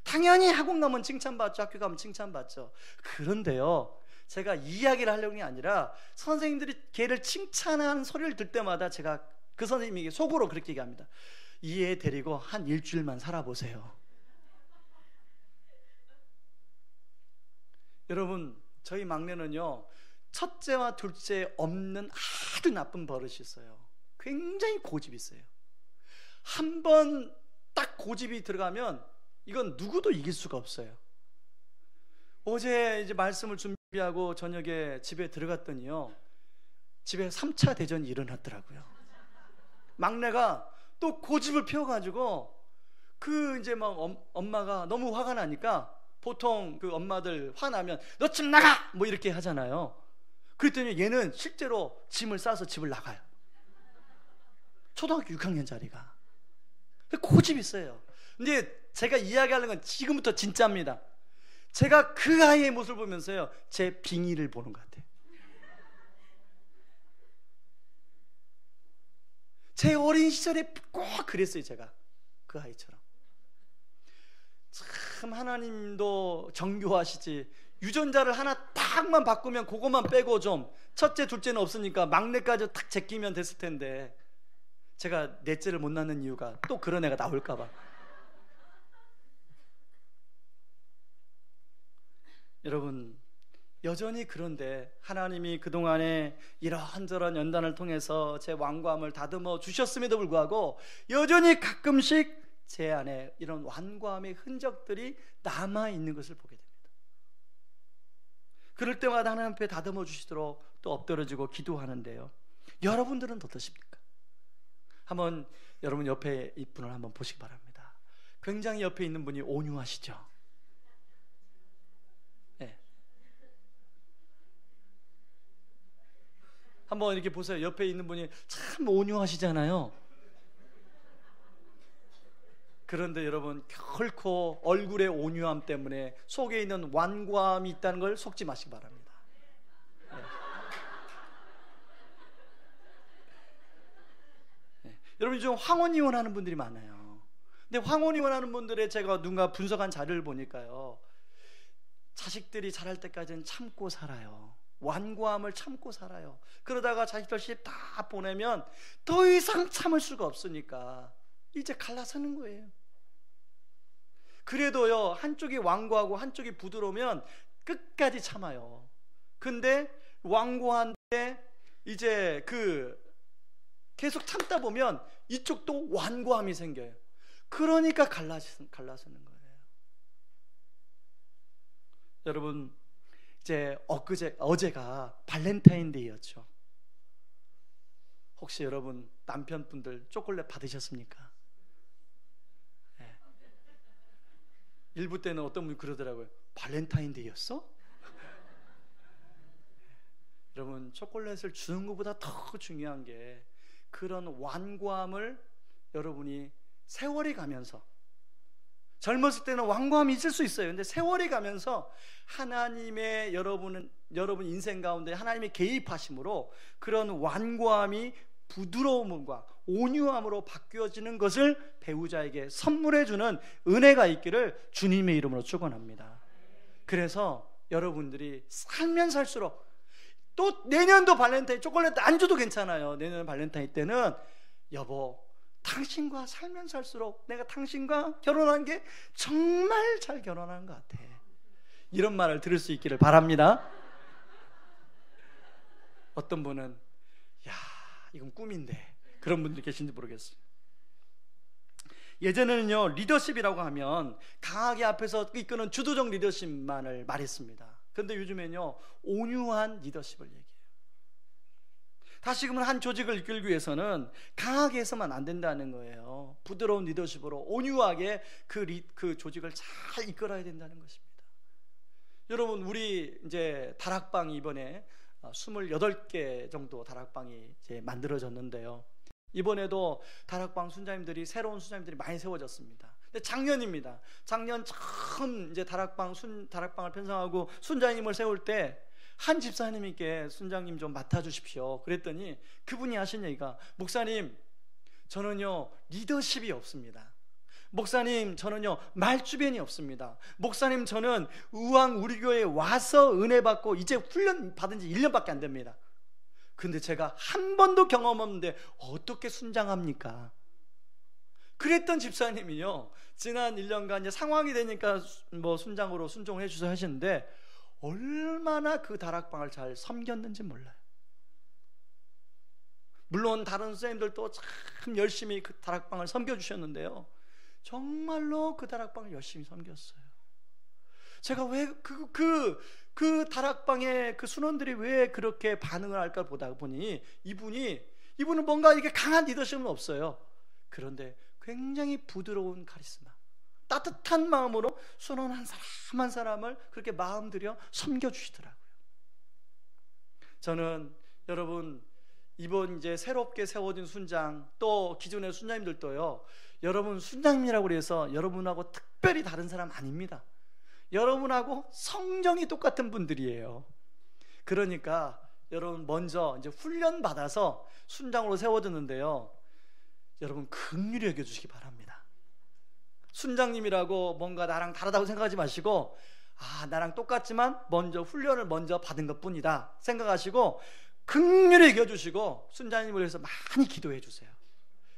당연히 학원 가면 칭찬받죠. 학교 가면 칭찬받죠. 그런데요, 제가 이야기를 하려는 게 아니라 선생님들이 걔를 칭찬하는 소리를 들 때마다 제가 그 선생님에게 속으로 그렇게 얘기합니다. 이 애 데리고 한 일주일만 살아보세요. 여러분, 저희 막내는요, 첫째와 둘째 없는 아주 나쁜 버릇이 있어요. 굉장히 고집이 있어요. 한번 딱 고집이 들어가면 이건 누구도 이길 수가 없어요. 어제 이제 말씀을 준비하고 저녁에 집에 들어갔더니요, 집에 3차 대전이 일어났더라고요. 막내가 또 고집을 피워가지고 그 이제 막 엄마가 너무 화가 나니까, 보통 그 엄마들 화나면 너 집 나가! 뭐 이렇게 하잖아요. 그랬더니 얘는 실제로 짐을 싸서 집을 나가요. 초등학교 6학년짜리가. 고집이 있어요. 근데 제가 이야기하는 건 지금부터 진짜입니다. 제가 그 아이의 모습을 보면서요, 제 빙의를 보는 것 같아요. 제 어린 시절에 꼭 그랬어요. 제가 그 아이처럼. 참 하나님도 정교하시지. 유전자를 하나 딱만 바꾸면 그것만 빼고 좀, 첫째 둘째는 없으니까 막내까지 탁 제끼면 됐을 텐데, 제가 넷째를 못 낳는 이유가 또 그런 애가 나올까 봐. 여러분, 여전히 그런데 하나님이 그동안에 이런저런 연단을 통해서 제 완고함을 다듬어 주셨음에도 불구하고 여전히 가끔씩 제 안에 이런 완고함의 흔적들이 남아있는 것을 보게 됩니다. 그럴 때마다 하나님 앞에 다듬어 주시도록 또 엎드려지고 기도하는데요, 여러분들은 어떠십니까? 한번 여러분 옆에 이 분을 한번 보시기 바랍니다. 굉장히 옆에 있는 분이 온유하시죠? 네. 한번 이렇게 보세요. 옆에 있는 분이 참 온유하시잖아요. 그런데 여러분, 결코 얼굴의 온유함 때문에 속에 있는 완고함이 있다는 걸 속지 마시기 바랍니다. 네. 네. 여러분, 좀 황혼이혼 하는 분들이 많아요. 근데 황혼이혼 하는 분들의 제가 누군가 분석한 자료를 보니까요, 자식들이 자랄 때까지는 참고 살아요. 완고함을 참고 살아요. 그러다가 자식들 시집 다 보내면 더 이상 참을 수가 없으니까 이제 갈라서는 거예요. 그래도요, 한쪽이 완고하고 한쪽이 부드러우면 끝까지 참아요. 근데 완고한데 이제 계속 참다 보면 이쪽도 완고함이 생겨요. 그러니까 갈라서는 거예요. 여러분, 이제 어제가 발렌타인데이였죠. 혹시 여러분 남편분들 초콜릿 받으셨습니까? 네. 일부 때는 어떤 분이 그러더라고요. 발렌타인데이였어? 여러분, 초콜릿을 주는 것보다 더 중요한 게 그런 완고함을 여러분이 세월이 가면서, 젊었을 때는 완고함이 있을 수 있어요. 근데 세월이 가면서 하나님의 여러분 인생 가운데 하나님의 개입하심으로 그런 완고함이 부드러움과 온유함으로 바뀌어지는 것을 배우자에게 선물해 주는 은혜가 있기를 주님의 이름으로 축원합니다. 그래서 여러분들이 살면 살수록, 또 내년도 발렌타인 초콜릿 안 줘도 괜찮아요. 내년 발렌타인 때는 여보, 당신과 살면 살수록 내가 당신과 결혼한 게 정말 잘 결혼한 것 같아, 이런 말을 들을 수 있기를 바랍니다. 어떤 분은 야, 이건 꿈인데, 그런 분들이 계신지 모르겠어요. 예전에는요, 리더십이라고 하면 강하게 앞에서 이끄는 주도적 리더십만을 말했습니다. 그런데 요즘에는요, 온유한 리더십을 얘기해요. 다시금은 한 조직을 이끌기 위해서는 강하게 해서만 안 된다는 거예요. 부드러운 리더십으로 온유하게 그 조직을 잘 이끌어야 된다는 것입니다. 여러분, 우리 이제 다락방이 이번에 28개 정도 다락방이 이제 만들어졌는데요. 이번에도 다락방 순자님들이, 새로운 순자님들이 많이 세워졌습니다. 근데 작년입니다. 작년 처음 이제 다락방을 편성하고 순자님을 세울 때 한 집사님께 순장님 좀 맡아주십시오. 그랬더니 그분이 하신 얘기가, 목사님, 저는요 리더십이 없습니다. 목사님, 저는요 말주변이 없습니다. 목사님, 저는 의왕 우리 교회에 와서 은혜 받고 이제 훈련 받은 지 1년밖에 안 됩니다. 근데 제가 한 번도 경험 없는데 어떻게 순장합니까? 그랬던 집사님이요, 지난 1년간 이제 상황이 되니까 뭐 순장으로 순종해 주셔서 하시는데 얼마나 그 다락방을 잘 섬겼는지 몰라요. 물론 다른 선생님들도 참 열심히 그 다락방을 섬겨주셨는데요, 정말로 그 다락방을 열심히 섬겼어요. 제가 왜 그 다락방의 그 순원들이 왜 그렇게 반응을 할까 보다 보니 이분은 뭔가 이게 강한 리더십은 없어요. 그런데 굉장히 부드러운 카리스마, 따뜻한 마음으로 순원 한 사람 한 사람을 그렇게 마음 들여 섬겨주시더라고요. 저는 여러분, 이번 이제 새롭게 세워진 순장, 또 기존의 순장님들도요, 여러분 순장님이라고 해서 여러분하고 특별히 다른 사람 아닙니다. 여러분하고 성정이 똑같은 분들이에요. 그러니까 여러분 먼저 이제 훈련 받아서 순장으로 세워졌는데요, 여러분 긍휼히 여겨주시기 바랍니다. 순장님이라고 뭔가 나랑 다르다고 생각하지 마시고, 나랑 똑같지만 훈련을 먼저 받은 것뿐이다 생각하시고 긍휼히 여겨주시고 순장님을 위해서 많이 기도해 주세요.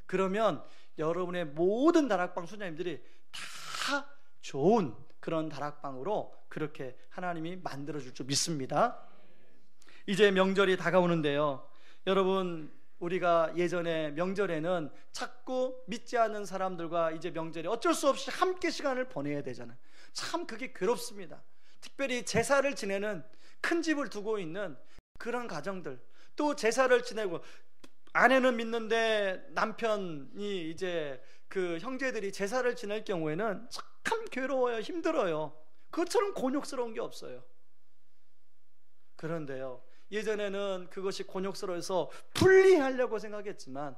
그러면 여러분의 모든 다락방 순장님들이 다 좋은 그런 다락방으로 그렇게 하나님이 만들어줄 줄 믿습니다. 이제 명절이 다가오는데요, 여러분, 우리가 예전에 명절에는 자꾸 믿지 않는 사람들과 이제 명절에 어쩔 수 없이 함께 시간을 보내야 되잖아요. 참 그게 괴롭습니다. 특별히 제사를 지내는, 큰 집을 두고 있는 그런 가정들, 또 제사를 지내고 아내는 믿는데 남편이 이제 그 형제들이 제사를 지낼 경우에는 참 괴로워요. 힘들어요. 그것처럼 곤욕스러운 게 없어요. 그런데요, 예전에는 그것이 곤욕스러워서 분리하려고 생각했지만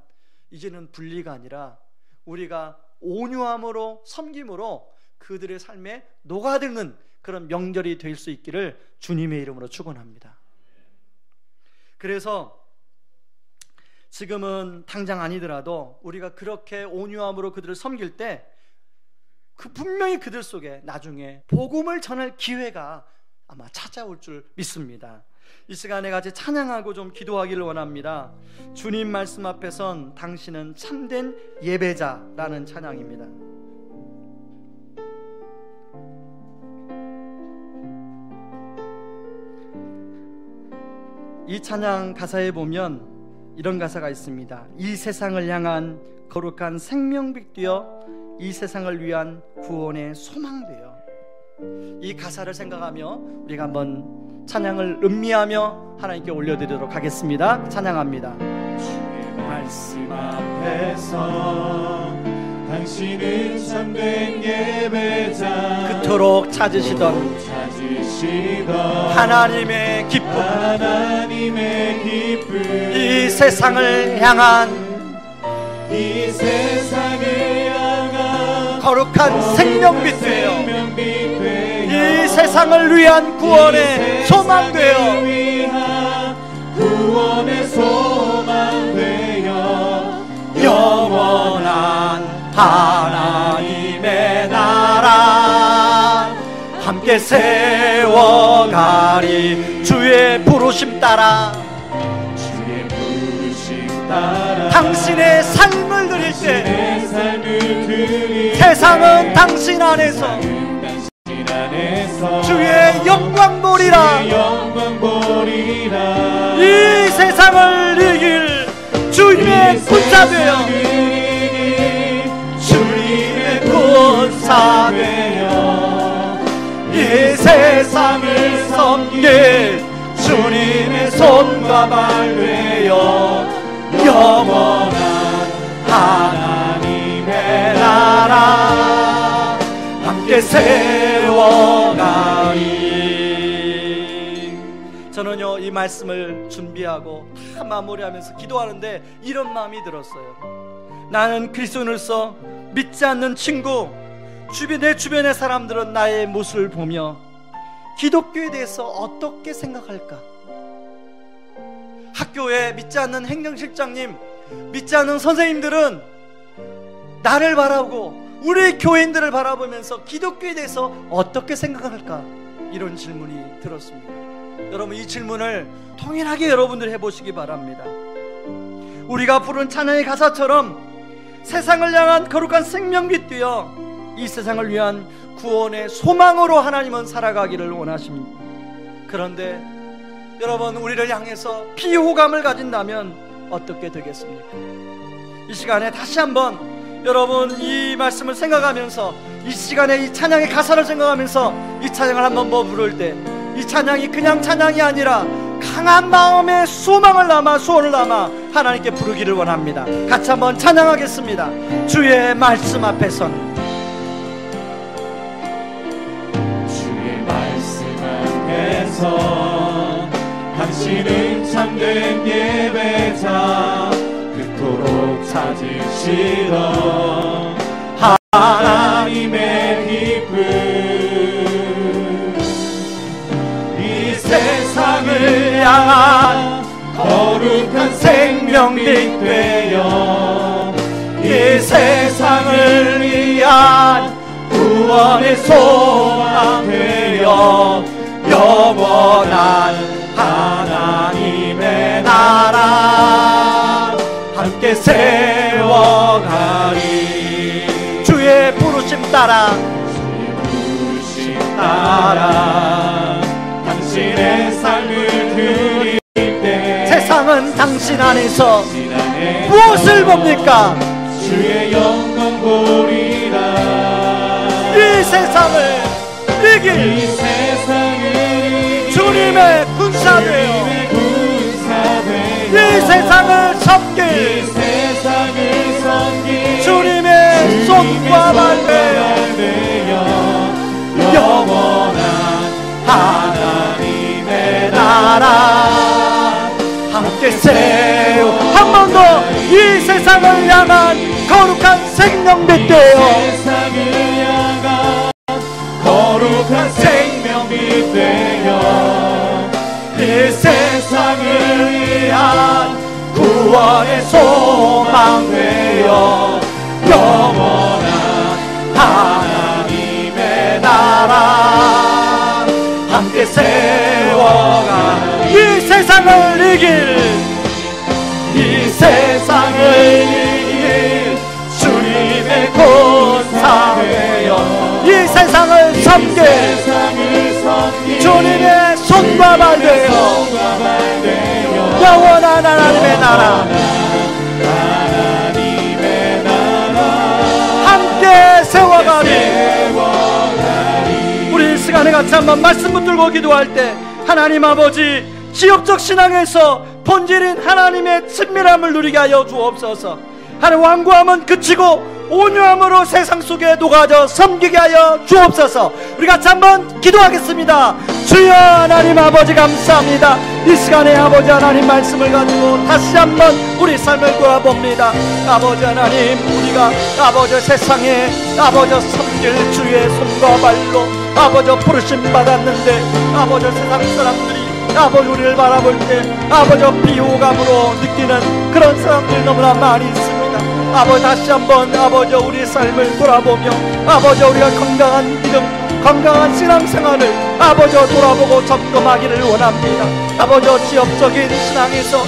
이제는 분리가 아니라 우리가 온유함으로 섬김으로 그들의 삶에 녹아드는 그런 명절이 될 수 있기를 주님의 이름으로 축원합니다. 그래서 지금은 당장 아니더라도 우리가 그렇게 온유함으로 그들을 섬길 때 분명히 그들 속에 나중에 복음을 전할 기회가 아마 찾아올 줄 믿습니다. 이 시간에 같이 찬양하고 좀 기도하기를 원합니다. 주님 말씀 앞에선 당신은 참된 예배자라는 찬양입니다. 이 찬양 가사에 보면 이런 가사가 있습니다. 이 세상을 향한 거룩한 생명빛 되어 이 세상을 위한 구원의 소망 되어. 이 가사를 생각하며 우리가 한번 찬양을 음미하며 하나님께 올려드리도록 하겠습니다. 찬양합니다. 주의 말씀 앞에서 당신은 참된 예배자, 그토록 찾으시던 하나님의 기쁨, 이 세상을 향한 거룩한 생명빛 되어 이 세상을 위한 구원의 소망 되어 영원한 하나님의 나라 함께 세워가리. 주의 부르심 따라 당신의 삶을 드릴 때 세상은 당신 안에서 주의 영광 보리라. 이 세상을 이길 주님의 군사 되어 주님의 군사 되어 이 세상을 섬길 주님의 손과 발 되어 영원한 하나님의 나라 함께 세워가리. 저는요 이 말씀을 준비하고 다 마무리하면서 기도하는데 이런 마음이 들었어요. 나는 그리스도인으로서 믿지 않는 친구, 내 주변의 사람들은 나의 모습을 보며 기독교에 대해서 어떻게 생각할까? 학교에 믿지 않는 행정실장님, 믿지 않는 선생님들은 나를 바라보고 우리 교인들을 바라보면서 기독교에 대해서 어떻게 생각할까? 이런 질문이 들었습니다. 여러분, 이 질문을 통일하게 여러분들 해보시기 바랍니다. 우리가 부른 찬양의 가사처럼 세상을 향한 거룩한 생명빛 되어 이 세상을 위한 구원의 소망으로 하나님은 살아가기를 원하십니다. 그런데 여러분, 우리를 향해서 비호감을 가진다면 어떻게 되겠습니까? 이 시간에 다시 한번 여러분 이 말씀을 생각하면서 이 시간에 이 찬양의 가사를 생각하면서 이 찬양을 한번 부를 때 이 찬양이 그냥 찬양이 아니라 강한 마음의 소망을 담아 소원을 담아 하나님께 부르기를 원합니다. 같이 한번 찬양하겠습니다. 주의 말씀 앞에선 주의 말씀 앞에서 당신은 참된 예배자 그토록 찾으시던 하나님의 기쁨 이 세상을 향한 거룩한 생명빛 되어 이 세상을 위한 구원의 소망 되어 영원한 하나님의 나라 함께 세워가리. 주의 부르심 따라 주의 부르심 따라 당신의 삶을 드릴 때 세상은 당신 안에서 무엇을 봅니까? 주의 영광 보리라. 이 세상을 이길 주님의 군사되어 이 세상을 섬길 주님의 손과 발되어 영원한 하나님의 나라 함께 세워 한 번 더 이 세상을 향한 거룩한 생명빛 되어 세상을 향한 거룩한 생명빛 되어 이 세상을 위한 구원의 소망 되어 영원한 하나님의 나라 함께 세워가 이 세상을 이길 이 세상을 이길 주님의 군사 되어 이 세상을 섬길 주님의 손과 발 되어 영원한 하나님의 나라 함께 세워가리. 우리 이 시간에 같이 한번 말씀 붙들고 기도할 때 하나님 아버지 지역적 신앙에서 본질인 하나님의 친밀함을 누리게 하여 주옵소서. 하나님 완고함은 그치고 온유함으로 세상 속에 녹아져 섬기게 하여 주옵소서. 우리 같이 한번 기도하겠습니다. 주여 하나님 아버지 감사합니다. 이 시간에 아버지 하나님 말씀을 가지고 다시 한번 우리 삶을 돌아봅니다. 아버지 하나님 우리가 아버지 세상에 아버지 섬길 주의 손과 발로 아버지 부르심 받았는데 아버지 세상 사람들이 아버지 우리를 바라볼 때 아버지 비호감으로 느끼는 그런 사람들이 너무나 많이 있습니다. 아버지 다시 한번 아버지 우리의 삶을 돌아보며 아버지 우리가 건강한 믿음 건강한 신앙생활을 아버지 돌아보고 점검하기를 원합니다. 아버지 지역적인 신앙에서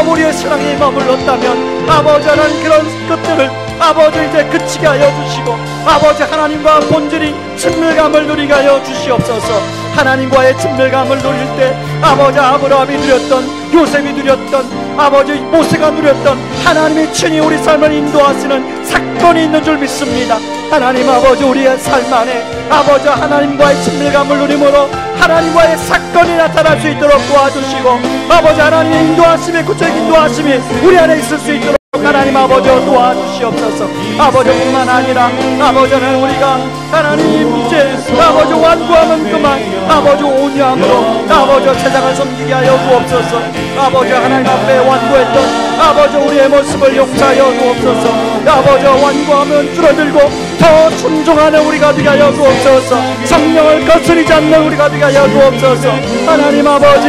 우리의 신앙이 머물렀다면 아버지 하나님 그런 것들을 아버지 이제 그치게 하여 주시고 아버지 하나님과 본질이 친밀감을 누리게 하여 주시옵소서. 하나님과의 친밀감을 누릴 때 아버지 아브라함이 누렸던 요셉이 누렸던 아버지 모세가 누렸던 하나님의 친히 우리 삶을 인도하시는 사건이 있는 줄 믿습니다. 하나님 아버지 우리의 삶 안에 아버지 하나님과의 친밀감을 누림으로 하나님과의 사건이 나타날 수 있도록 도와주시고 아버지 하나님의 인도하심이 구체적 인도하심이 우리 안에 있을 수 있도록 하나님 아버지 도와주시옵소서. 아버지뿐만 아니라 아버지는 우리가 하나님 이제 아버지 완고함은 그만 아버지 온유함으로 아버지 세상을 섬기게 하여 주옵소서. 아버지 하나님 앞에 완고했던 아버지 우리의 모습을 용서하여 주옵소서. 아버지 완고함은 줄어들고 더 순종하는 우리가 되게 하여 주옵소서. 성령을 거스리지 않는 우리가 되게 하여 주옵소서. 하나님 아버지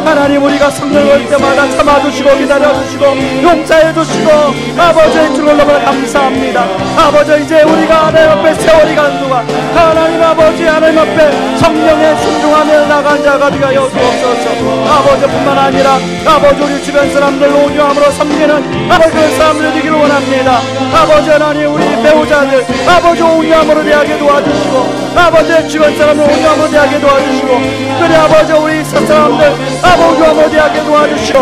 하나님 우리가 성령을 때마다 참아주시고 기다려주시고 용서해주시고 아버지의 주를 너무 감사합니다. 아버지 이제 우리가 하나님 앞에 세월이 가는 동안 하나님 아버지 하나님 앞에 성령에 순종하며 나간 자가 되게 하여 주옵소서. 아버지뿐만 아니라 아버지 우리 주변 사람들 온유함으로 섬기는 아버지 그 사람들 되기를 원합니다. 아버지 하나님 우리 배우 목회자들 아버지 온유함으로 대하게 도와주시고, 아버지의 주변 사람을 온유함으로 대하게 도와주시고, 그래 아버지 우리 사람들 아버지 온유함으로 대하게 도와주시고,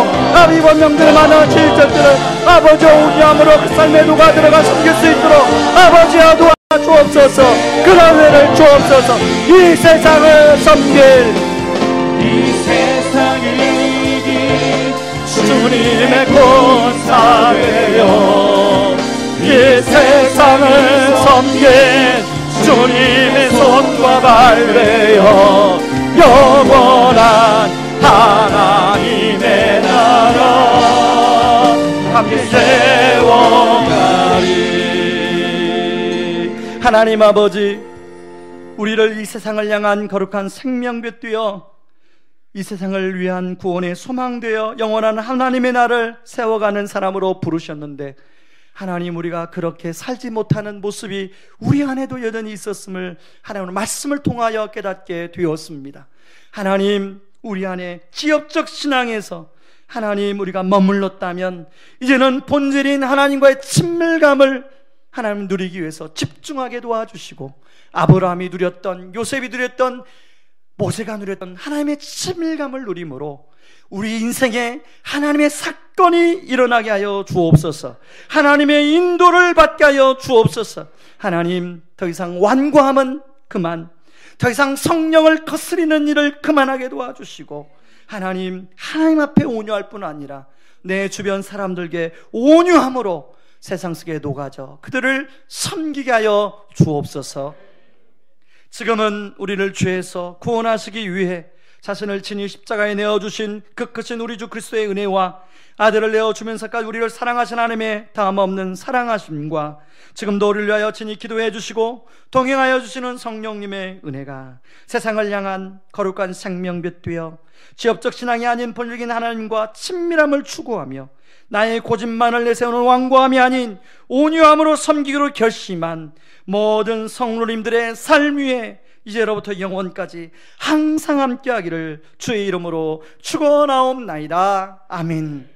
이번 명절에 많은 질적들을 아버지 온유함으로 그 삶에 누가 들어가 섬길 수 있도록 아버지야 도와주옵소서. 그런 은혜를 주옵소서. 이 세상을 섬길, 이 세상을 이길 주님의 권사되어, 이 세상을 섬긴 주님의 손과 발되어 영원한 하나님의 나라 함께 세워가리. 하나님 아버지, 우리를 이 세상을 향한 거룩한 생명빛 되어 이 세상을 위한 구원의 소망되어 영원한 하나님의 나라를 세워가는 사람으로 부르셨는데, 하나님 우리가 그렇게 살지 못하는 모습이 우리 안에도 여전히 있었음을 하나님의 말씀을 통하여 깨닫게 되었습니다. 하나님, 우리 안에 지역적 신앙에서 하나님 우리가 머물렀다면 이제는 본질인 하나님과의 친밀감을 하나님 누리기 위해서 집중하게 도와주시고, 아브라함이 누렸던, 요셉이 누렸던, 모세가 누렸던 하나님의 친밀감을 누림으로 우리 인생에 하나님의 사건이 일어나게 하여 주옵소서. 하나님의 인도를 받게 하여 주옵소서. 하나님, 더 이상 완고함은 그만, 더 이상 성령을 거스리는 일을 그만하게 도와주시고, 하나님 앞에 온유할 뿐 아니라 내 주변 사람들에게 온유함으로 세상 속에 녹아져 그들을 섬기게 하여 주옵소서. 지금은 우리를 죄에서 구원하시기 위해 자신을 친히 십자가에 내어주신 그 크신 우리 주 그리스도의 은혜와 아들을 내어주면서까지 우리를 사랑하신 하나님의 다함없는 사랑하심과 지금도 우리를 위하여 친히 기도해 주시고 동행하여 주시는 성령님의 은혜가 세상을 향한 거룩한 생명빛 되어 지역적 신앙이 아닌 본질적인 하나님과 친밀함을 추구하며 나의 고집만을 내세우는 완고함이 아닌 온유함으로 섬기기로 결심한 모든 성도님들의 삶 위에 이제로부터 영원까지 항상 함께하기를 주의 이름으로 축원하옵나이다. 아멘.